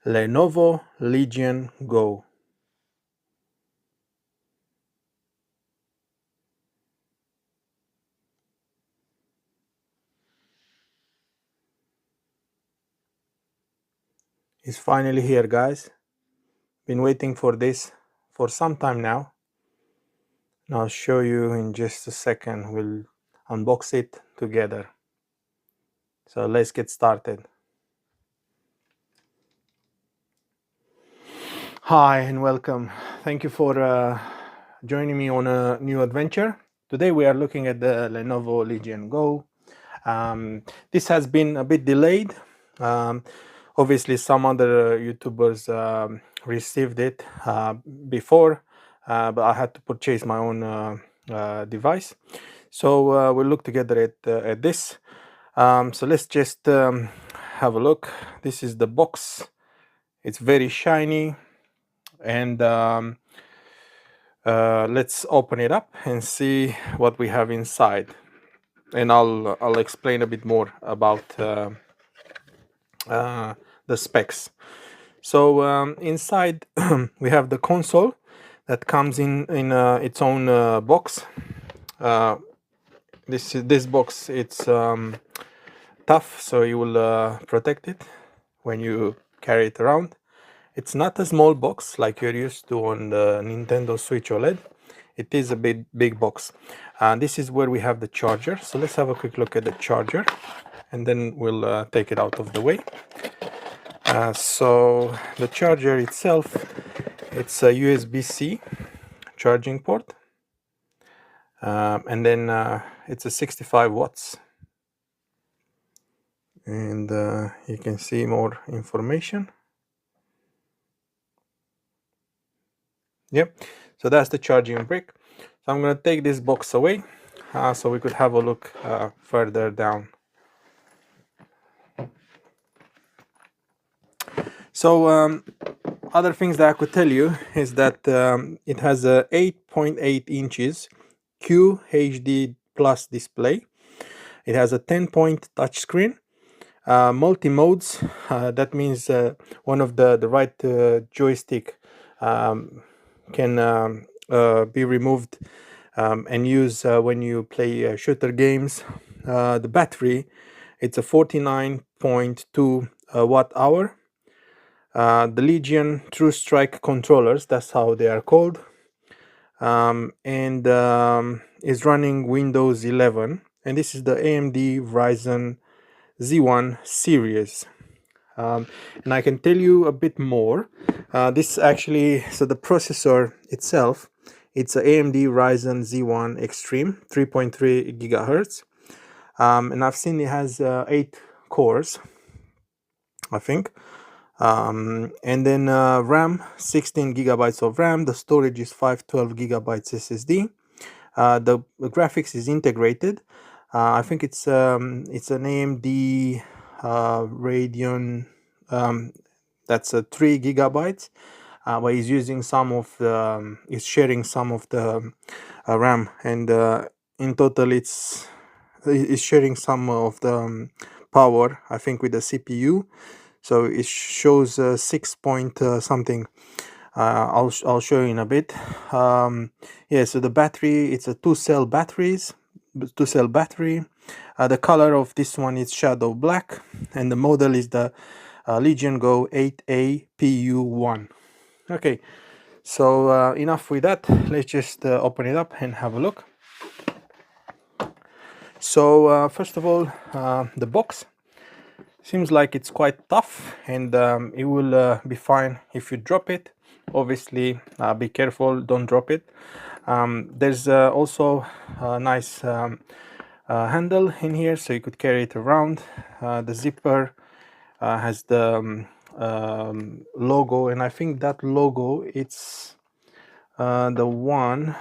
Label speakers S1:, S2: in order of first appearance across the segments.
S1: Lenovo Legion Go. It's finally here, guys. Been waiting for this for some time now. And I'll show you in just a second. We'll unbox it together. So let's get started. Hi and welcome. Thank you for joining me on a new adventure. Today we are looking at the Lenovo Legion Go. This has been a bit delayed. Obviously some other YouTubers received it before, but I had to purchase my own device. So we'll look together at this. So let's just have a look. This is the box. It's very shiny, and let's open it up and see what we have inside. And I'll explain a bit more about the specs. So inside we have the console that comes in its own box. This box, it's tough, so you will protect it when you carry it around. It's not a small box like you're used to on the Nintendo Switch OLED. It is a big box. This is where we have the charger. So let's have a quick look at the charger, and then we'll take it out of the way. So the charger itself, it's a USB-C charging port, and then it's a 65 watts, and you can see more information. Yep, so that's the charging brick. So I'm going to take this box away so we could have a look further down. So other things that I could tell you is that it has a 8.8 inches QHD plus display. It has a 10-point touchscreen, multi-modes. That means one of the right joystick can be removed and used when you play shooter games. The battery, it's a 49.2 watt hour. The Legion True Strike controllers, that's how they are called, and is running Windows 11, and this is the AMD Ryzen Z1 series. And I can tell you a bit more. This actually, so the processor itself, it's a AMD Ryzen Z1 Extreme 3.3 gigahertz, and I've seen it has 8 cores, I think. And then RAM, 16 gigabytes of RAM. The storage is 512 gigabytes SSD. The graphics is integrated. I think it's an AMD Radeon. That's a 3 gigabytes. But he's using some of the, is sharing some of the RAM, and in total it's sharing some of the power, I think, with the CPU. So it shows 6 point something. I'll show you in a bit. Yeah, so the battery, it's a two-cell battery. The color of this one is shadow black, and the model is the Legion Go 8A-PU1. Okay, so enough with that. Let's just open it up and have a look. So first of all, the box seems like it's quite tough, and it will be fine if you drop it. Obviously, be careful, don't drop it. There's also a nice handle in here, so you could carry it around. The zipper has the logo, and I think that logo, it's the one,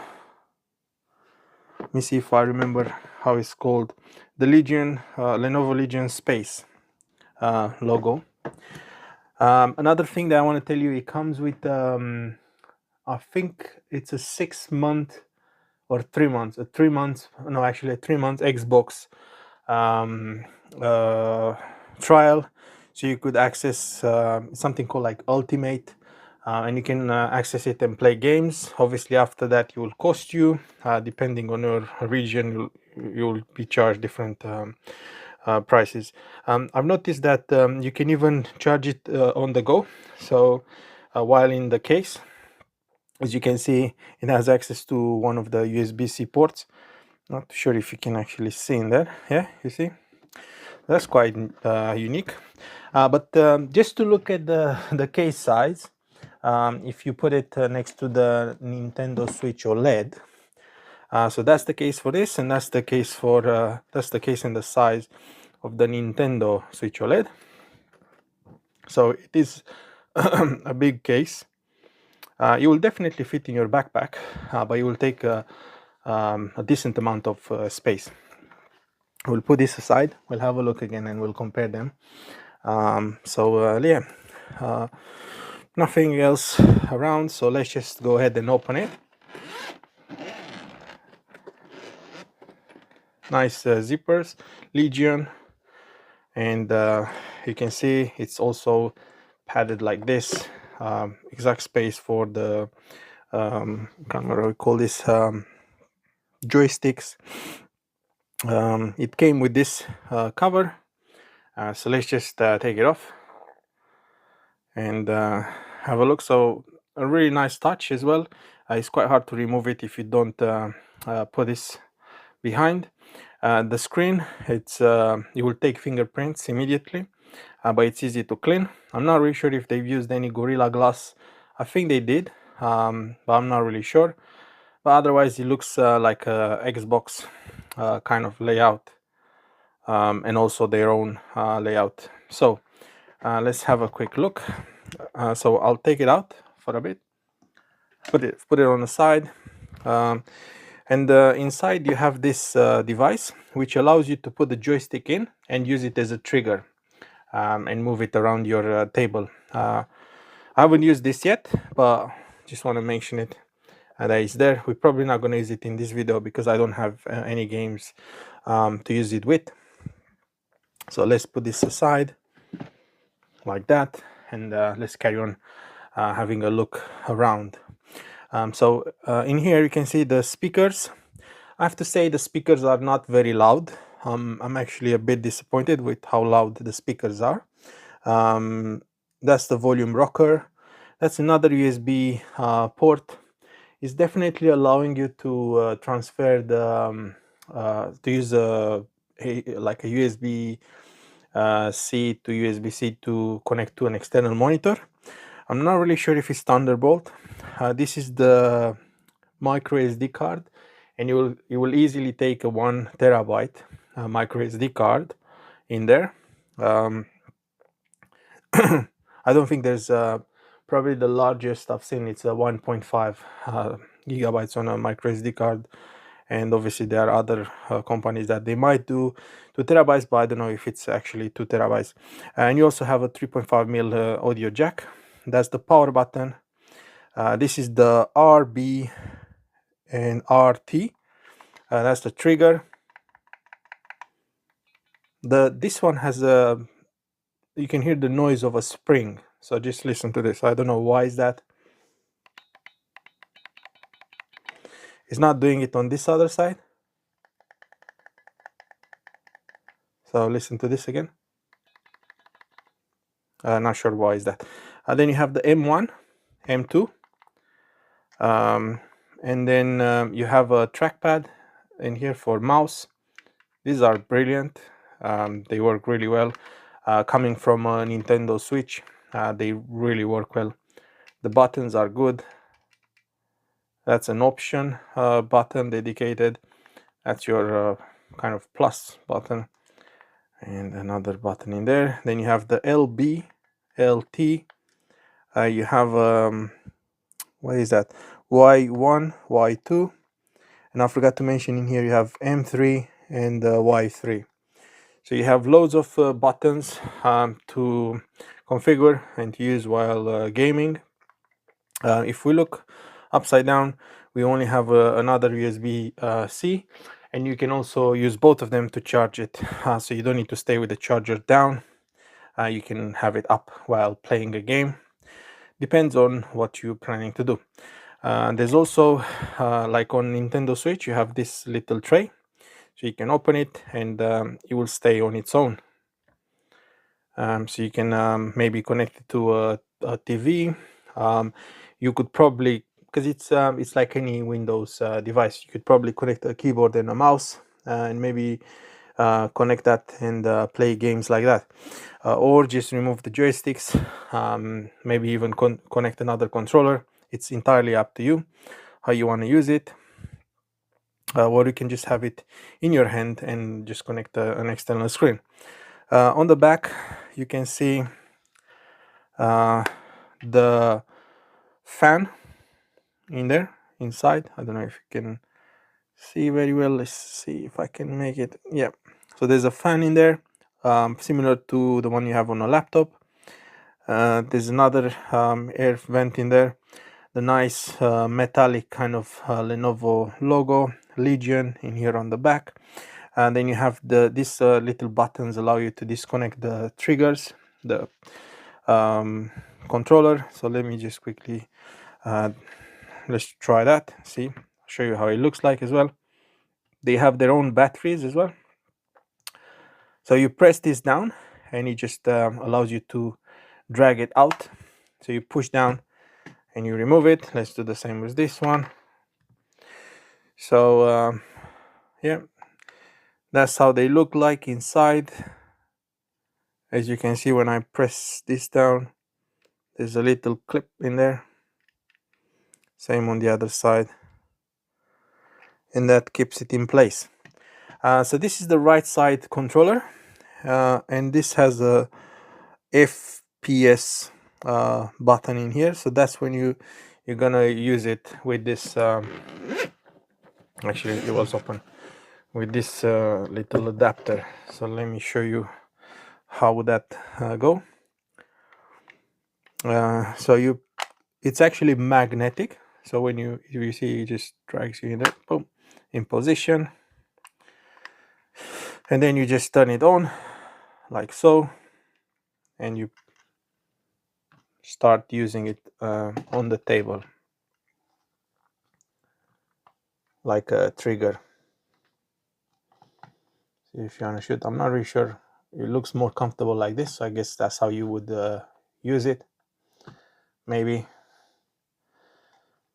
S1: let me see if I remember how it's called, the Legion, Lenovo Legion Space logo. Another thing that I want to tell you, it comes with I think it's a 6 month or 3 months, a 3 months, no, actually a 3 months Xbox trial. So you could access something called like Ultimate, and you can access it and play games. Obviously, after that, it will cost you, depending on your region, you'll be charged different prices. I've noticed that you can even charge it on the go. So while in the case, as you can see, it has access to one of the USB-C ports. Not sure if you can actually see in there. Yeah, you see? That's quite unique. But just to look at the case size, if you put it next to the Nintendo Switch OLED, so that's the case for this, and that's the case for that's the case in the size of the Nintendo Switch OLED. So it is a big case. It will definitely fit in your backpack, but it will take a decent amount of space. We'll put this aside, we'll have a look again, and we'll compare them. Yeah, nothing else around, so let's just go ahead and open it. Nice zippers, Legion, and you can see it's also padded like this. Exact space for the can't remember what we call this, joysticks. It came with this cover, so let's just take it off and have a look. So a really nice touch as well. It's quite hard to remove it if you don't put this behind. The screen, it's you will take fingerprints immediately, but it's easy to clean. I'm not really sure if they've used any Gorilla Glass. I think they did, but I'm not really sure. But otherwise, it looks like a Xbox kind of layout, and also their own layout. So let's have a quick look. So I'll take it out for a bit, put it on the side, and inside you have this device which allows you to put the joystick in and use it as a trigger, and move it around your table. I haven't used this yet, but just want to mention it that it's there. We're probably not going to use it in this video because I don't have any games to use it with. So let's put this aside like that, and let's carry on having a look around. So in here you can see the speakers. I have to say the speakers are not very loud. I'm actually a bit disappointed with how loud the speakers are. That's the volume rocker. That's another USB port. It's definitely allowing you to transfer the to use like a USB C to USB-C to connect to an external monitor. I'm not really sure if it's Thunderbolt. This is the micro SD card, and you will easily take a 1 terabyte micro SD card in there. I don't think there's probably the largest I've seen, it's a 1.5 gigabytes on a micro SD card, and obviously there are other companies that they might do 2 terabytes, but I don't know if it's actually 2 terabytes. And you also have a 3.5 mil audio jack. That's the power button. This is the RB and RT. That's the trigger. This one has a, you can hear the noise of a spring. So just listen to this. I don't know why is that. It's not doing it on this other side. So listen to this again. Not sure why is that. Then you have the M1, M2, and then you have a trackpad in here for mouse. These are brilliant. They work really well. Coming from a Nintendo Switch, they really work well. The buttons are good. That's an option button dedicated. That's your kind of plus button, and another button in there. Then you have the LB, LT. You have what is that? Y1, Y2, and I forgot to mention in here you have M3 and Y3. So you have loads of buttons to configure and to use while gaming. If we look upside down, we only have another USB-C, and you can also use both of them to charge it, so you don't need to stay with the charger down. you can have it up while playing a game. Depends on what you're planning to do. There's also like on Nintendo Switch, you have this little tray, so you can open it and it will stay on its own. So you can maybe connect it to a TV. You could probably, because it's like any Windows device, you could probably connect a keyboard and a mouse and maybe connect that and play games like that, or just remove the joysticks, maybe even connect another controller. It's entirely up to you how you want to use it, or you can just have it in your hand and just connect an external screen. On the back you can see the fan in there inside. I don't know if you can see very well. Let's see if I can make it. Yeah, so there's a fan in there, similar to the one you have on a laptop. There's another air vent in there, the nice metallic kind of Lenovo logo, Legion, in here on the back. And then you have these little buttons allow you to disconnect the triggers, the controller. So let me just quickly let's try that. See, I'll show you how it looks like as well. They have their own batteries as well. So you press this down and it just allows you to drag it out. So you push down and you remove it. Let's do the same with this one. So yeah, that's how they look like inside. As you can see, when I press this down, there's a little clip in there. Same on the other side, and that keeps it in place. So this is the right side controller, and this has a FPS button in here. So that's when you're gonna use it with this. Actually, it was open with this little adapter. So let me show you how would that go. So it's actually magnetic. So when you see, it just drags you in there, boom, in position, and then you just turn it on like so, and you start using it on the table like a trigger. See if you want to shoot. I'm not really sure. It looks more comfortable like this, so I guess that's how you would use it. Maybe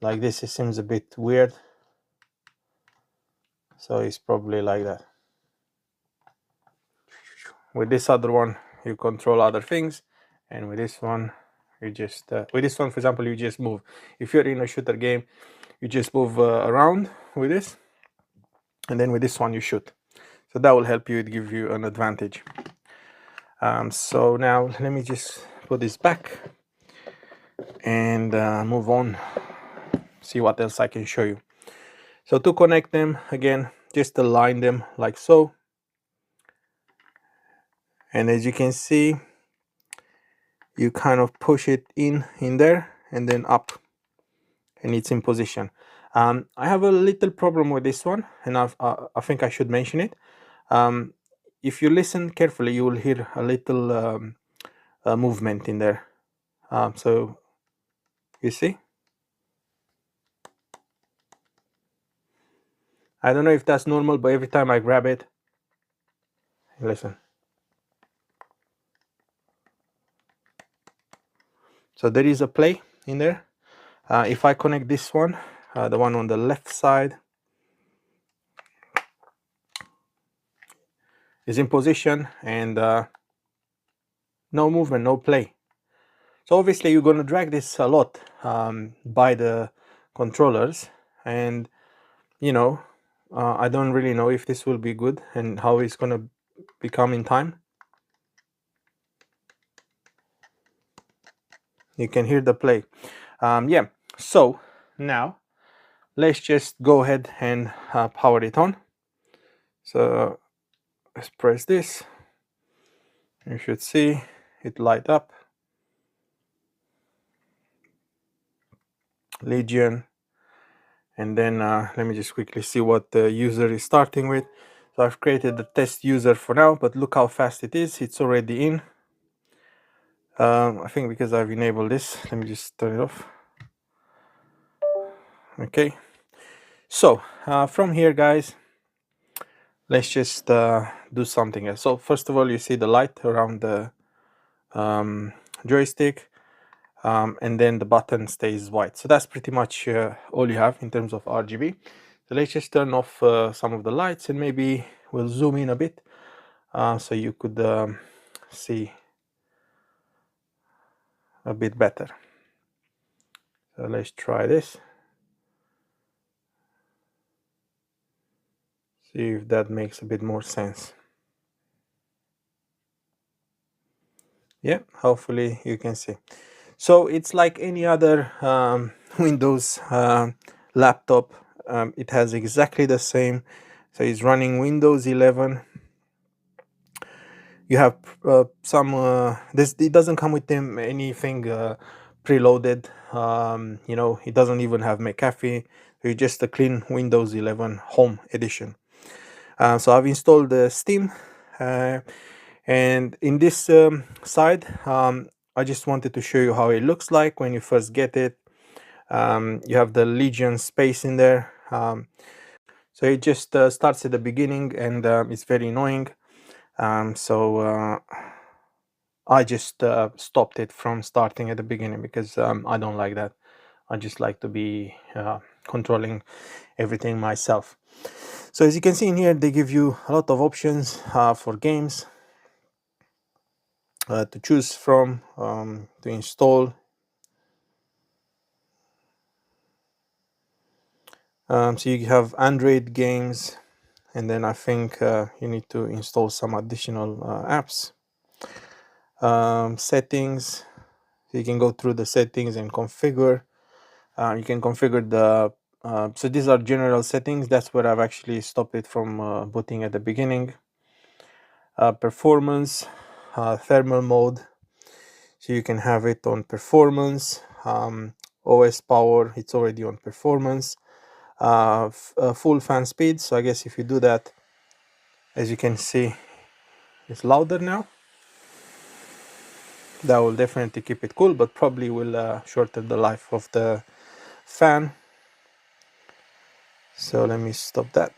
S1: like this, it seems a bit weird, so it's probably like that. With this other one, you control other things, and with this one, you just with this one, for example, you just move. If you're in a shooter game, you just move around with this, and then with this one you shoot. So that will help you, it give you an advantage. So now let me just put this back and move on, see what else I can show you. So to connect them, again, just align them like so, and as you can see, you kind of push it in there and then up, and it's in position. I have a little problem with this one, and I think I should mention it. If you listen carefully, you will hear a little movement in there. So you see, I don't know if that's normal, but every time I grab it, listen. So there is a play in there. If I connect this one, the one on the left side, is in position, and no movement, no play. So obviously you're going to drag this a lot by the controllers, and you know, I don't really know if this will be good and how it's going to become in time. You can hear the play. Yeah, so now let's just go ahead and power it on. So let's press this. You should see it light up. Legion. And then let me just quickly see what the user is starting with. So I've created the test user for now, but look how fast it is. It's already in. I think because I've enabled this, let me just turn it off. Okay, so from here, guys, let's just do something else. So first of all, you see the light around the joystick, and then the button stays white. So that's pretty much all you have in terms of RGB. So let's just turn off some of the lights, and maybe we'll zoom in a bit so you could see a bit better. So let's try this. See if that makes a bit more sense. Yeah, hopefully you can see. So it's like any other Windows laptop. It has exactly the same. So it's running Windows 11. You have some this, it doesn't come with them anything preloaded. You know, it doesn't even have McAfee. It's just a clean Windows 11 Home Edition. So I've installed the Steam, and in this side, I just wanted to show you how it looks like when you first get it. You have the Legion space in there. So it just starts at the beginning, and it's very annoying. So I just stopped it from starting at the beginning because I don't like that. I just like to be controlling everything myself. So as you can see in here, they give you a lot of options for games to choose from, to install. So you have Android games, and then I think you need to install some additional apps. Settings, so you can go through the settings and configure. You can configure the so these are general settings. That's where I've actually stopped it from booting at the beginning. Performance, thermal mode, so you can have it on performance. OS power, it's already on performance. Full fan speed, so I guess if you do that, as you can see, it's louder now. That will definitely keep it cool, but probably will shorten the life of the fan. So let me stop that.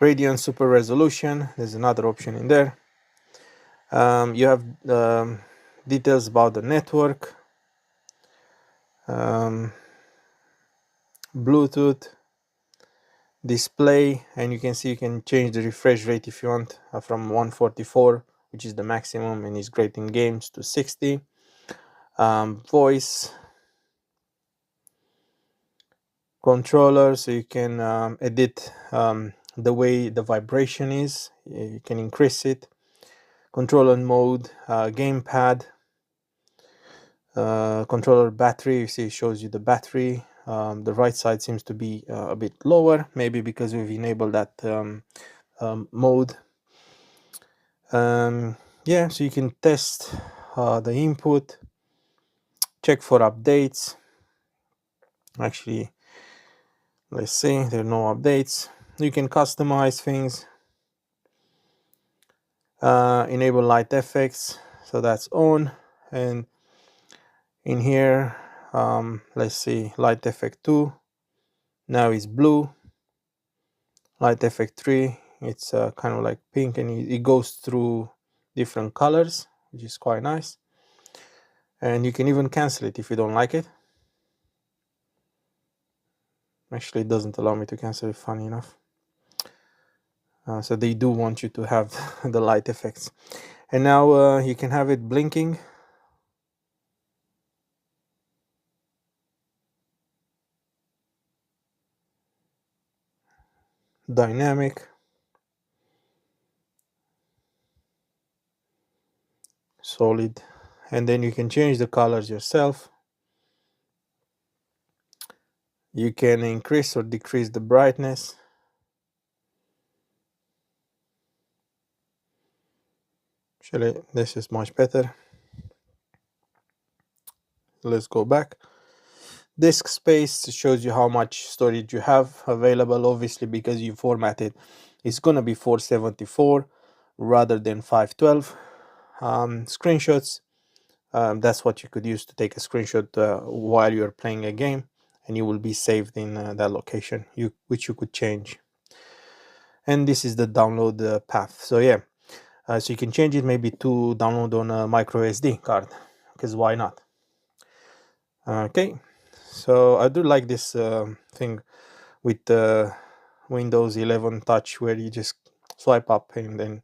S1: Radiant super resolution, there's another option in there. You have details about the network, Bluetooth, display, and you can see you can change the refresh rate if you want from 144, which is the maximum and is great in games, to 60. Voice controller, so you can edit the way the vibration is. You can increase it. Controller mode, gamepad, controller battery. You see it shows you the battery. The right side seems to be a bit lower, maybe because we've enabled that mode. Yeah, so you can test the input, check for updates. Actually, let's see, there are no updates. You can customize things, enable light effects, so that's on. And in here, let's see, light effect 2, now it's blue. Light effect 3, it's kind of like pink, and it goes through different colors, which is quite nice. And you can even cancel it if you don't like it. Actually, it doesn't allow me to cancel it, funny enough. So they do want you to have the light effects. And now you can have it blinking. Dynamic. Solid. And then you can change the colors yourself. You can increase or decrease the brightness. Actually, this is much better. Let's go back. Disk space shows you how much storage you have available. Obviously, because you format it, it's gonna be 474 rather than 512. Screenshots, that's what you could use to take a screenshot while you're playing a game, and you will be saved in that location, which you could change. And this is the download path. So yeah, so you can change it maybe to download on a micro SD card, because why not? Okay, so I do like this thing with the Windows 11 Touch, where you just swipe up and then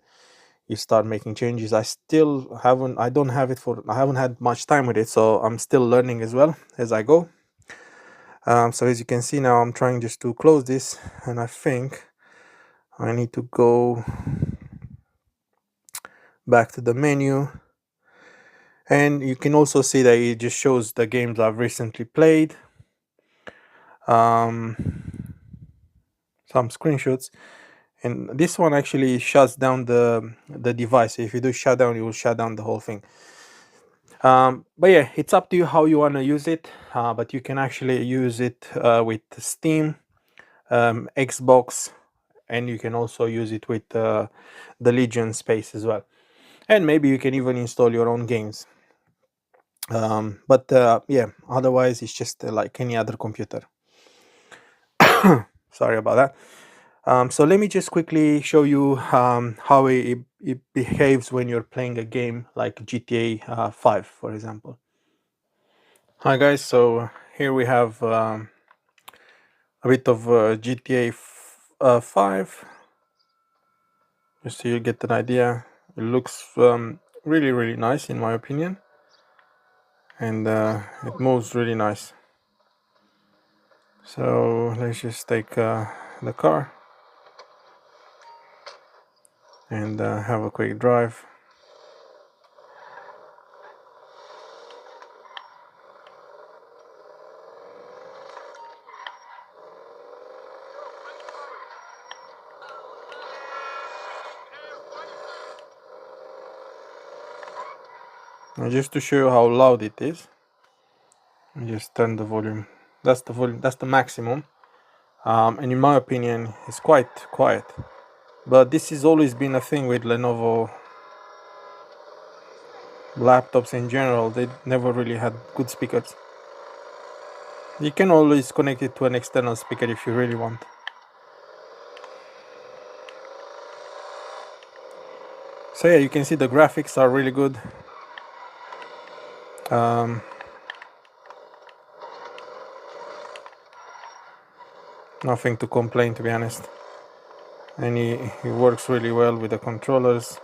S1: you start making changes. I don't have it I haven't had much time with it, so I'm still learning as well as I go. So as you can see now, I'm trying just to close this, and I think I need to go back to the menu, and you can also see that it just shows the games I've recently played, some screenshots, and this one actually shuts down the device. If you do shutdown, it will shut down the whole thing. But yeah, it's up to you how you want to use it, but you can actually use it with Steam, Xbox, and you can also use it with the Legion space as well, and maybe you can even install your own games. But yeah, otherwise it's just like any other computer. Sorry about that. So let me just quickly show you how it behaves when you're playing a game like GTA 5, for example. Hi guys, so here we have a bit of GTA 5, just so you get an idea. It looks really nice in my opinion, and it moves really nice. So let's just take the car and have a quick drive. And just to show you how loud it is, I just turn the volume. That's the volume. That's the maximum. And in my opinion, it's quite quiet. But this has always been a thing with Lenovo laptops in general. They never really had good speakers. You can always connect it to an external speaker if you really want. So yeah, you can see the graphics are really good. Nothing to complain, to be honest. And it works really well with the controllers.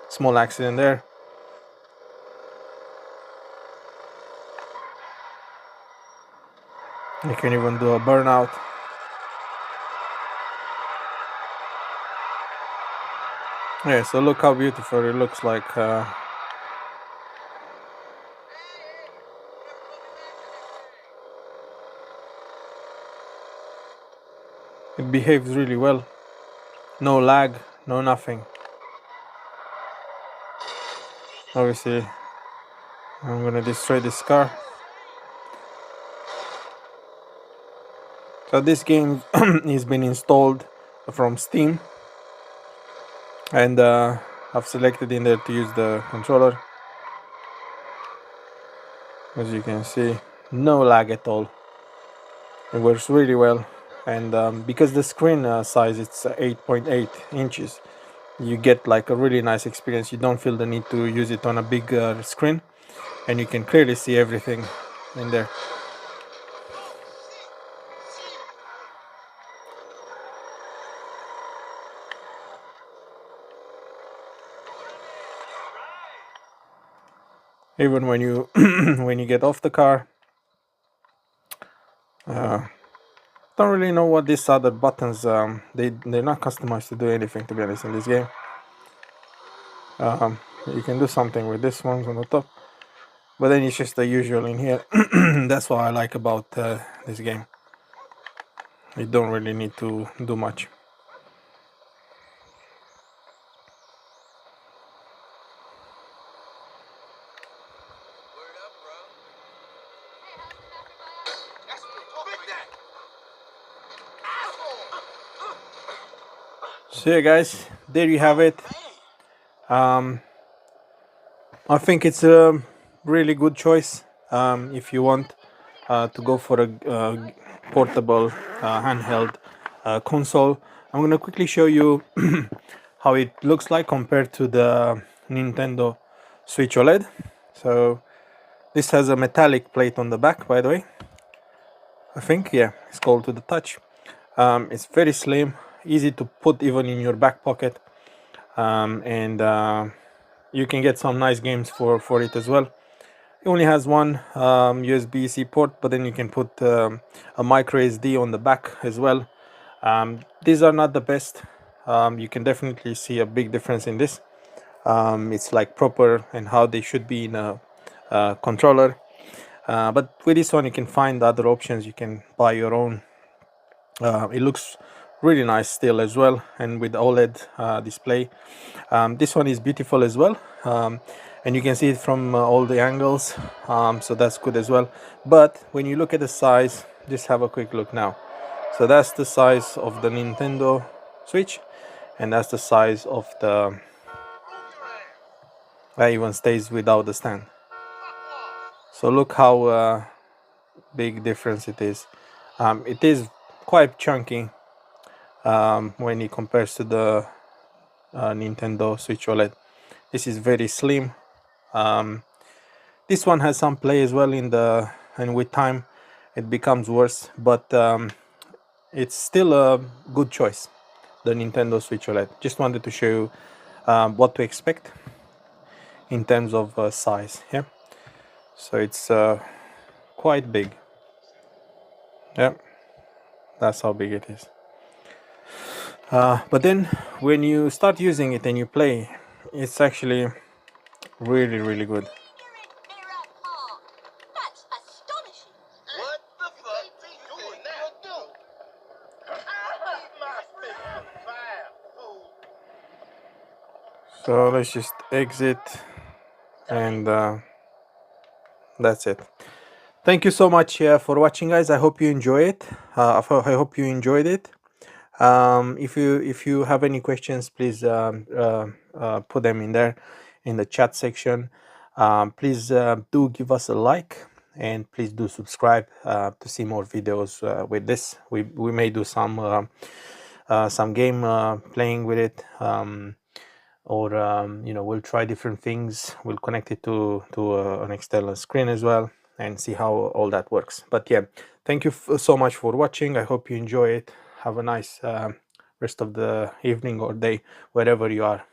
S1: Small accident there. You can even do a burnout. Yeah, so look how beautiful it looks like. It behaves really well. No lag, no nothing. Obviously, I'm gonna destroy this car. So this game has been installed from Steam, and I've selected in there to use the controller. As you can see, no lag at all. It works really well, and because the screen size it's 8.8 inches, you get like a really nice experience. You don't feel the need to use it on a bigger screen, and you can clearly see everything in there. Even when you when you get off the car, don't really know what these other buttons, they're not customized to do anything, to be honest, in this game. You can do something with this ones on the top, but then it's just the usual in here. That's what I like about this game. You don't really need to do much. So yeah guys, there you have it. I think it's a really good choice if you want to go for a portable handheld console. I'm gonna quickly show you how it looks like compared to the Nintendo Switch OLED. So this has a metallic plate on the back, by the way. I think, yeah, it's called to the touch. It's very slim, easy to put even in your back pocket, and you can get some nice games for it as well. It only has one USB-C port, but then you can put a micro SD on the back as well. These are not the best. You can definitely see a big difference in this. It's like proper and how they should be in a controller. But with this one you can find other options. You can buy your own. It looks really nice still as well, and with OLED display. This one is beautiful as well, and you can see it from all the angles, so that's good as well. But when you look at the size, just have a quick look now. So that's the size of the Nintendo Switch, and that's the size of the that even stays without the stand. So look how big difference it is. It is quite chunky when it compares to the Nintendo Switch OLED. This is very slim. This one has some play as well and with time it becomes worse, but it's still a good choice, the Nintendo Switch OLED. Just wanted to show you what to expect in terms of size. Yeah, so it's quite big. Yeah, that's how big it is. But then when you start using it and you play, it's actually really good. So let's just exit, and that's it. Thank you so much for watching, guys. I hope you enjoy it. I hope you enjoyed it. If you have any questions, please put them in there in the chat section. Please do give us a like, and please do subscribe to see more videos with this. We may do some game playing with it, or you know, we'll try different things. We'll connect it to an external screen as well and see how all that works. But yeah, thank you so much for watching. I hope you enjoy it. Have a nice rest of the evening or day wherever you are.